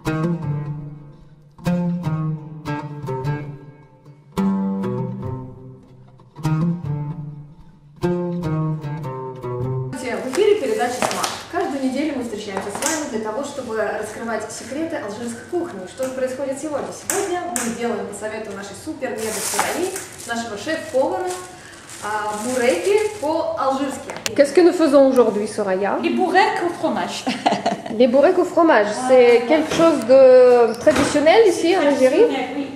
В эфире передача «Смак». Каждую неделю мы встречаемся с вами для того, чтобы раскрывать секреты алжирской кухни. Что же происходит сегодня? Сегодня мы делаем по совету нашей супер-мега-сырони, нашего шеф-повара, буреки по-алжирски. Qu'est-ce que nous faisons aujourd'hui, Soraya? Les bourrecs au fromage. Les bourrecs au fromage, c'est quelque chose de traditionnel ici en Algérie? Oui.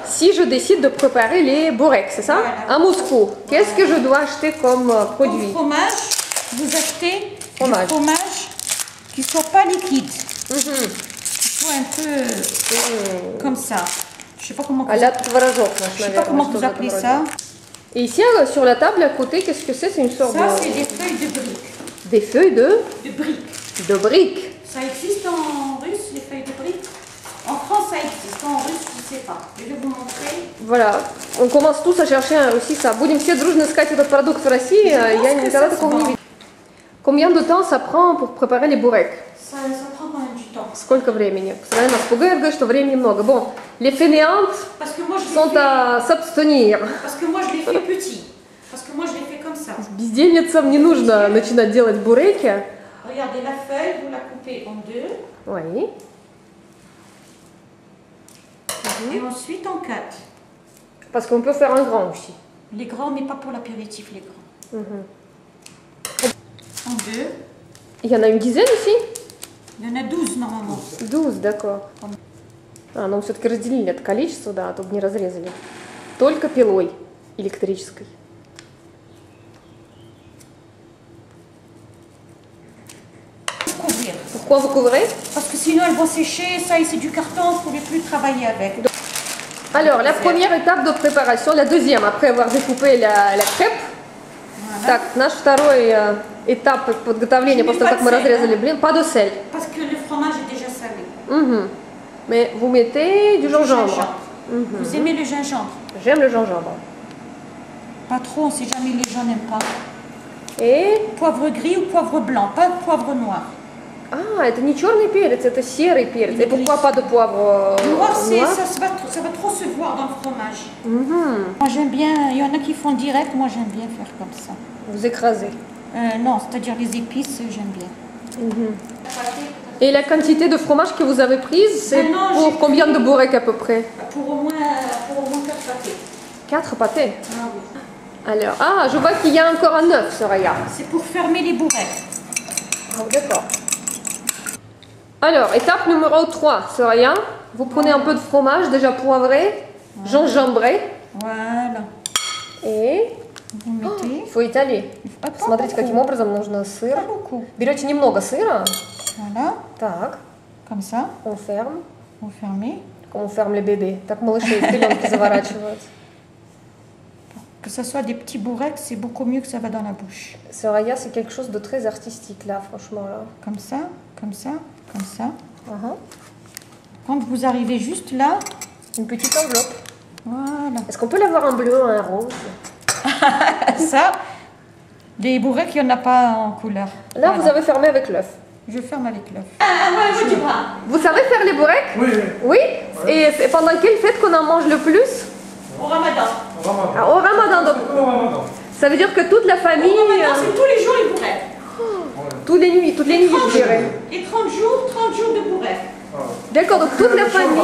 Si je décide de préparer les bourrecs, c'est ça? Voilà. À Moscou, qu'est-ce que je dois acheter comme produit? Au fromage, vous achetez Fromage. du fromage qui ne soit pas liquide. Qui soit un peu comme ça. Je sais pas comment À la tворожок, je sais pas comment vous appelez ça. Et ici, sur la table à côté, qu'est-ce que c'est? C'est une sorte Ça, de... c'est des feuilles de briques. Des feuilles de briques. De briques. Ça existe en russe, les feuilles de briques. En France, ça existe. En russe, je ne sais pas. Je vais vous montrer. Voilà. On commence tous à chercher en Russie ça. Будем все дружно искать этот продукт в России. Я никогда такого не видела. Combien de temps ça prend pour préparer les bourrecs? Ça prend quand même du temps. Сколько времени? Постоянно нас пугают, говорят, что времени много. Bon, les fainéantes Parce que moi, je sont à s'abstenir. Parce que moi, je l'ai fait petit. Parce que moi, je l'ai fait comme ça. Бездельницам не нужно начинать делать буреки. Regardez la feuille, vous la coupez en deux. Oui. Et ensuite en quatre. Parce qu'on peut faire un grand aussi. Les grands, mais pas pour l'apéritif, les grands. En deux. Il y en a une dizaine ici? Il y en a 12 normalement. 12, d'accord. А, ну все-таки разделили это количество, да, а то бы не разрезали. Только пилой электрической. Couvrir. Pourquoi vous couvrez? Parce que sinon elles vont sécher, ça et c'est du carton, vous ne pouvez plus travailler avec. Alors, la première étape de préparation, la deuxième, après avoir découpé la crêpe. Voilà. Так, наш второй этап подготовления, после того, как мы разрезали блин, pas de sel. Parce que le fromage est déjà salé. Mais vous mettez du gingembre. Vous aimez le gingembre? J'aime le gingembre. Pas trop, on ne sait jamais, les gens n'aiment pas. Et... Poivre gris ou poivre blanc, pas poivre noir. Ah, это не черный перец, это серый перец. Et pourquoi pas de poivre noir? Noir, ça va trop se voir dans le fromage. Moi j'aime bien, il y en a qui font direct, moi j'aime bien faire comme ça. Vous écrasez? Non, c'est-à-dire les épices, j'aime bien. Et la quantité de fromage que vous avez prise, c'est pour combien de bourrecs à peu près? Pour au moins 4 pâtés. 4 pâtés? Ah oui. Alors, je vois qu'il y a encore un œuf, Soraya. C'est pour fermer les bourrecs. Oh, d'accord. Alors, étape numéro 3, Soraya. Vous prenez un peu de fromage déjà poivré, gingembré. Voilà. Et vous mettez... il faut étaler. Смотрите, каким образом нужно сыр. Берете немного сыра. Voilà. Так. Comme ça. On ferme. Vous fermez. On ferme les bébés. Так малыши в пеленки заворачивают. Que ce soit des petits bourrecs, c'est beaucoup mieux que ça va dans la bouche. Soraya, c'est quelque chose de très artistique là, franchement là. Comme ça, comme ça, comme ça. Quand vous arrivez juste là, une petite enveloppe. Voilà. Est-ce qu'on peut l'avoir en bleu ou en rose? Ça, les bourrecs, il n'y en a pas en couleur. Là, voilà. Vous avez fermé avec l'œuf. Je ferme avec l'œuf. Vous savez faire les bourrecs? Oui. Oui? Et pendant quelle fête qu'on en mange le plus? Au Ramadan. Ah, au Ramadan, donc. Au Ramadan. Ça veut dire que toute la famille... Au Ramadan, c'est tous les jours les bourrecs. Toutes les nuits, je dirais. Et 30 jours de bourrecs. D'accord, donc toute la famille...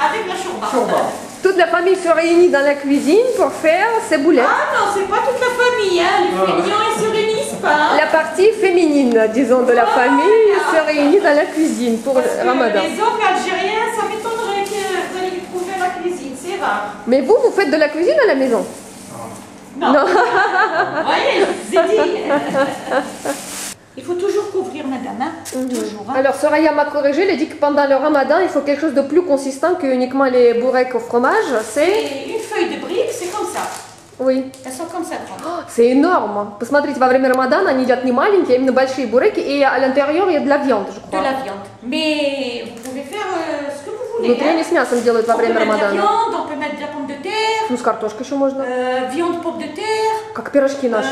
Avec la chourba. Toute la famille se réunit dans la cuisine pour faire ces boulettes. Ah non, c'est pas toute la famille, hein. Les feignants, ils se réunissent pas. La partie féminine, disons, de la famille se réunit dans la cuisine pour le Ramadan. Les hommes algériens, ça m'étonnerait que vous allez les trouver à la cuisine, c'est rare. Mais vous faites de la cuisine à la maison? Non. Vous voyez, je vous ai dit. Il faut toujours couvrir, madame, hein. Toujours. Hein. Alors, Soraya m'a corrigé, elle a dit que pendant le Ramadan, il faut quelque chose de plus consistant que uniquement les bourrecs au fromage. C'est une feuille de brique, c'est comme ça. Oui. Elles sont comme ça. C'est énorme. Посмотрите, во время Рамадана они едят не маленькие, а именно большие буреки, et à l'intérieur il y a de la viande, je crois. De la viande. Mais vous pouvez faire ce que vous voulez. Внутри они с мясом делают во время Рамадана. On peut mettre de la pomme de terre. Ну, с картошкой еще можно. Viande, pomme de terre. Как пирожки наши.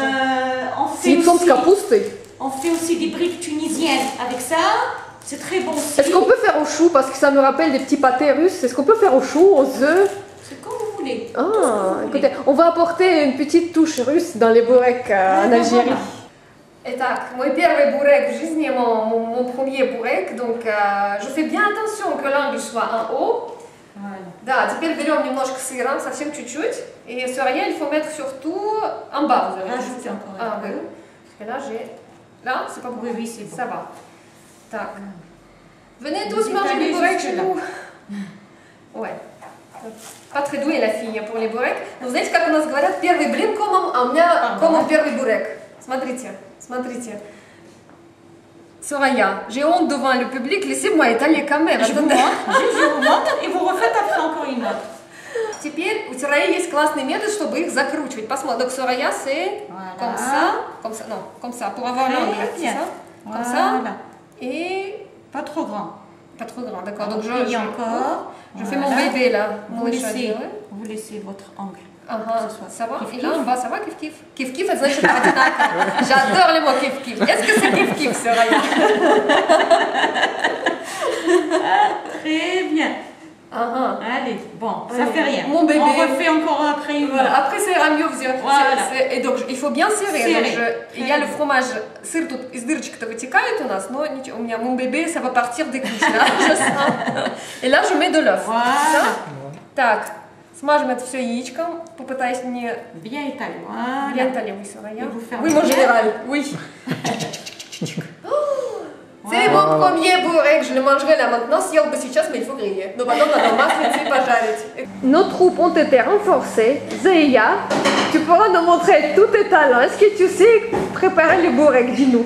On С яйцом, с капустой. On fait aussi des briques tunisiennes avec ça. C'est très bon aussi. Est-ce qu'on peut faire au chou? Parce que ça me rappelle des petits pâtés russes. Est-ce qu'on peut faire au chou, aux œufs? C'est comme vous voulez. Ah, écoutez, on va apporter une petite touche russe dans les бурек en Algérie. Итак, мой первый бурек в жизни, mon premier бурек, donc je fais bien attention que l'angle soit en haut. Voilà. Да, теперь берем немножко сыра, совсем чуть-чуть, et sur rien, il faut mettre surtout en bas, vous avez Rajouter encore un peu. Parce que là, j'ai... Là, c'est pas beaucoup. Oui, c'est bon. Ça va. Так. Venez Vous tous manger étalez des бурек jusque chez là. nous. Ouais. Pas très douée la fille pour les бурек. Но знаете, как у нас говорят, первый блин комом, а у меня комом первый бурек. Смотрите, смотрите. Soraya, j'ai honte devant le public, laissez-moi étaler quand même. Je vous montre et vous refaites après encore une autre. Теперь у Soraya есть классный метод, чтобы их закручивать. Посмотрим. Donc Soraya, c'est comme ça, non, comme ça, pour avoir l'angle, c'est ça? Comme ça, et... Pas trop grand. Pas trop grand, d'accord. Donc je fais mon Voilà. bébé là. Vous laissez votre angle. Ага, ça va. Et là en bas, ça va, kif-kif? Kif-kif, это значит одинаково. J'adore les mots kif-kif. Est-ce que c'est kif-kif, Soraya? Très bien. Allez, bon, ça fait rien. Mon bébé. On refait encore après une. Voilà. Après, ça ира mieux. Voilà. Et donc, il faut bien serrer. Serrer. Il y a le fromage, сыр тут из дырочек-то вытекает у нас, но у меня mon bébé, ça va partir des couches là. Je sens. Et là, je mets de l'œuf. Voilà. Так, смажем это все яичком, попытаясь не... Bien étalé. Voilà. Bien étalé, oui, Soraya. Oui, mon général, oui. C'est mon premier бурек, je le mangerai là maintenant, съел бы сейчас, mais il faut griller. Но потом надо маслице и пожарить. Nos troupes ont été renforcées. Zeya, tu pourras nous montrer tous tes talents. Est-ce que tu sais préparer les бурек, dis-nous?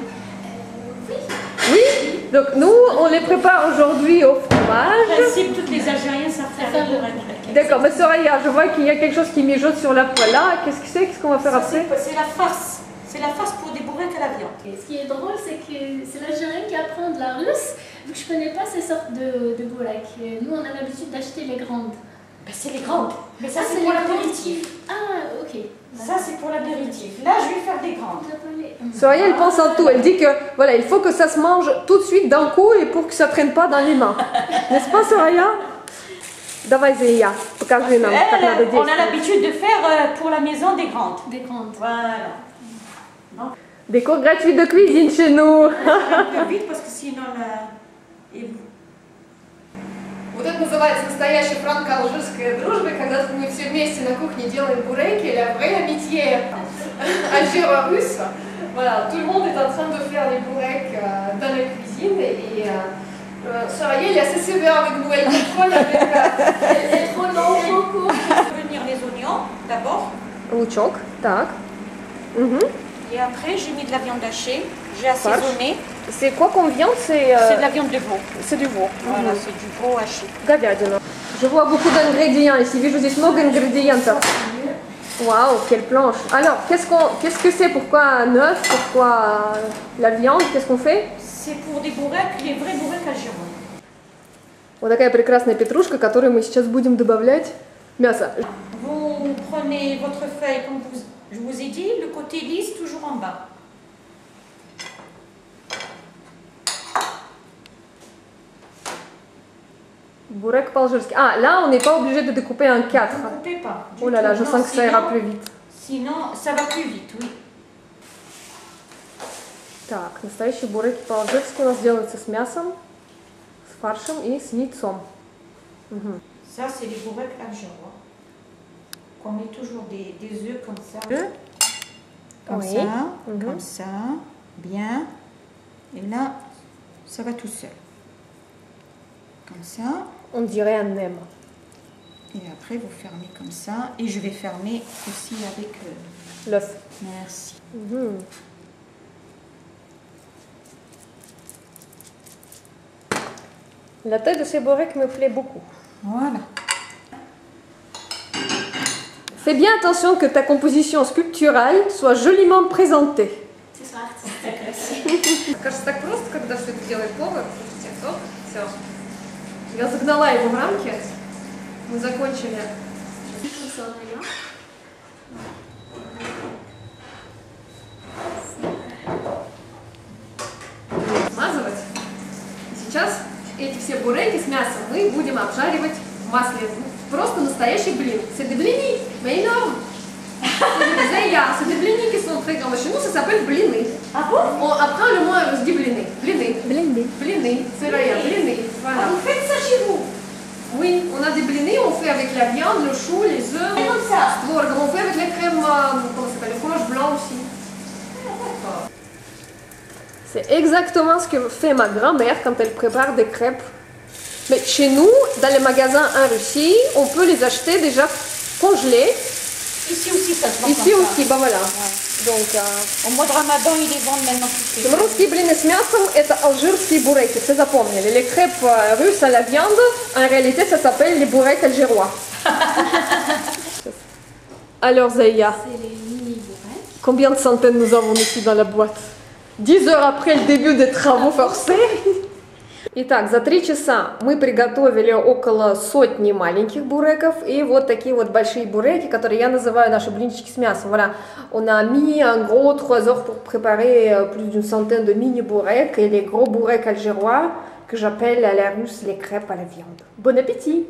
Oui. Donc nous, on les prépare aujourd'hui au fromage. En principe, toutes les Algériens savent faire le burek. D'accord, mais Soraya, je vois qu'il y a quelque chose qui mijote sur la poêle là. Qu'est-ce que c'est? Qu'est-ce qu'on va faire après? C'est la farce. C'est la farce pour des bureks à la viande. Et ce qui est drôle, c'est que c'est l'Algérien qui apprend de la russe, vu que je connais pas ces sortes de burek. Nous, on a l'habitude d'acheter les grandes. Ben, c'est les grandes. Mais ça, Ah, c'est c'est pour les l'apéritif. Ah, ok. Ça, c'est pour l'apéritif. Là, je vais faire des grandes. Soraya, elle pense en tout. Elle dit que voilà, il faut que ça se mange tout de suite d'un coup et pour que ça traîne pas dans les mains. N'est-ce pas, Soraya? Давай, Zeya, покажи нам, как надо On a действовать. l'habitude de faire pour la maison des grandes. Des grandes. Voilà. Des cours gratuits de cuisine chez nous. Un peu vite parce que sinon Вот это называется настоящая франко-алжирская дружба, когда мы все вместе на кухне делаем буреки, la vraie amitié algéro-russe. Voilà, tout le monde est en train de faire les boureks dans la cuisine et Soraya, il est assez sévère avec nous, elle contrôle avec... C'est trop long, beaucoup. venir les oignons d'abord. Лучок, так. Et après, j'ai mis de la viande hachée. J'ai assaisonné. C'est quoi comme viande? C'est de la viande de veau. C'est du veau. Voilà, c'est du veau haché. Говядина. Je vois beaucoup d'ingrédients ici. Вижу здесь много ингредиентов. Waouh, quelle planche. Alors, qu'est-ce que c'est? Pourquoi un œuf? Pourquoi la viande? Qu'est-ce qu'on fait? C'est pour des boureks, les vrais boureks algériens. Вот такая прекрасная петрушка, которую мы сейчас будем добавлять мясо. Vous prenez votre feuille, comme je vous ai dit, le côté lisse toujours en bas. Бурек по-алжирски. Ah, là, on n'est pas obligé de découper en 4. Ne coupez pas. Oh là là, je sens que ça ira plus vite. Sinon, ça va plus vite, oui. Так, настоящие буреки по-алжирски у нас делаются с мясом, с фаршем и с яйцом. Ça, c'est les boureks algérois. On met toujours des œufs comme ça. Comme Oui. ça, comme ça, bien. Et là, ça va tout seul. Comme ça. On dirait un nem. Et après, vous fermez comme ça. Et je vais fermer aussi avec L'œuf. Merci. La taille de ces burecs me plaît beaucoup. Voilà. Fais bien attention que ta composition sculpturale soit joliment présentée. C'est ça, artistique. Кажется, так просто, когда все это делает повар. Слушайте, оп, все. Я загнала его в рамки. Мы закончили. Смазывать. Сейчас эти все буреки с мясом мы будем обжаривать в масле. Просто настоящий блин. C'est des blinis, mais énormes. C'est des blinis qui sont très grands. Chez nous, ça s'appelle blini. Ah bon? Après, le mot russe dit blini. Blini. Blindé. Blini. C'est rien, blini. Voilà. Vous faites ça chez vous? Oui, on a des blinis, on fait avec la viande, le chou, les œufs. C'est comme ça. On fait avec la crème, comment ça s'appelle, le fromage blanc aussi. C'est exactement ce que fait ma grand-mère quand elle prépare des crêpes. Mais chez nous, dans les magasins en Russie, on peut les acheter déjà congelés. Ici aussi, ça se vend Ici comme aussi, ça. bah voilà. Ouais. Donc, Au mois de Ramadan, ils les vendent maintenant tout de suite. русские блины с мясом – это алжирские буреки, все запомнили. Les crêpes russes à la viande, en réalité, ça s'appelle les burecs algérois. Alors, Zaya, C'est les mini bourrecs. combien de centaines nous avons ici dans la boîte? 10 heures après le début des travaux forcés. Итак, за 3 часа мы приготовили около сотни маленьких буреков и вот такие вот большие буреки, которые я называю наши блинчики с мясом. Voilà, on a mis en gros 3 heures pour préparer plus d'une centaine de mini boureks et les gros boureks algérois que j'appelle à la russe les crêpes à la viande. Bon appétit!